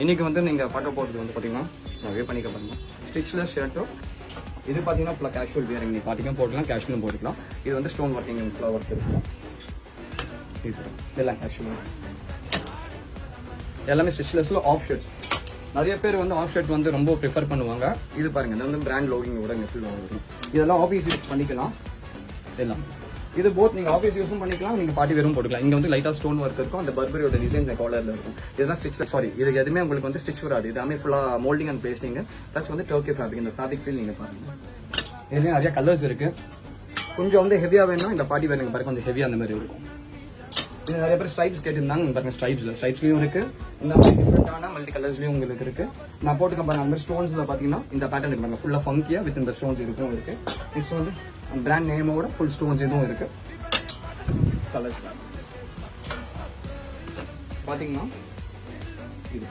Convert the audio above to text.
இன்னைக்கு வந்து நீங்க பார்க்க போறது வந்து பாத்தீங்கன்னா நிறைய பண்ணிக்க பாருங்க ஸ்டிச்லெஸ் ஷர்ட்டோ. இது பாத்தீங்கன்னா ஃபுல்லா கேஷுவல் வியரிங், நீங்க பார்ட்டிக்கும் போட்டுக்கலாம், கேஷுவலும் போட்டுக்கலாம். இது வந்து ஸ்டோன் ஒர்க்கிங் ஃபுல்லா ஒர்க் இருக்கும். இதெல்லாம் கேஷுவல்ஸ் எல்லாமே ஸ்டிச்லெஸ்ல ஆஃப் ஷர்ட்ஸ். நிறைய பேர் வந்து ஆஃப் ஷர்ட் வந்து ரொம்ப ப்ரிஃபர் பண்ணுவாங்க. இது பாருங்க, இது வந்து பிராண்ட் லோகிங்கோட இங்க ஃபுல்லா வரும். இதெல்லாம் ஆஃபீஸ் யூஸ் பண்ணிக்கலாம். எல்லாம் இது போத் நீங்க ஆஃபீஸ் யூஸும் பண்ணிக்கலாம், நீங்க பார்ட்டி வேரும் போட்டுக்கலாம். இங்க வந்து லைட்டா ஸ்டோன் ஒர்க் இருக்கும், அந்த பர்பரியோட டிசைன்ஸ் காலர்ல இருக்கும். இதெல்லாம் ஸ்டிச்ல இது எதுவுமே உங்களுக்கு வந்து ஸ்டிச் வராது. இதுமே ஃபுல்லா மோல்டிங் அண்ட் பேஸ்டிங் பிளஸ் வந்து டர்க்கி ஃபேப்ரிக். இந்த ஃபேப்ரிக் ஃபீல் நீங்க பாருங்க. இதுலயும் நிறைய கலர்ஸ் இருக்கு. கொஞ்சம் வந்து ஹெவியா வேணும்னா இந்த பார்ட்டி வேர் நீங்க பாருங்க, கொஞ்சம் ஹெவியா அந்த மாதிரி இருக்கும். இது நிறைய பேர் ஸ்ட்ரைப்ஸ் கேட்டிருந்தாங்க. பாருங்க ஸ்ட்ரைப்ஸ்லயும் இருக்கு, இந்த மாதிரி டிஃபரெண்டான மல்டி கலர்ஸ்லயும் உங்களுக்கு இருக்கு. நான் போட்டுக்க பாருங்க, அந்த மாதிரி ஸ்டோன்ஸ்ல பாத்தீங்கன்னா இந்த பேட்டர்ன் இருக்கு பாருங்க, ஃபுல்லா ஃபங்கியா வித் இந்த ஸ்டோன்ஸ் இருக்கும் இருக்கு. நெக்ஸ்ட் வந்து பிராண்ட் நேமோட ஃபுல் ஸ்டோன்ஸ் இதுவும் இருக்கு. கலர்ஸ் பாத்தீங்கன்னா இது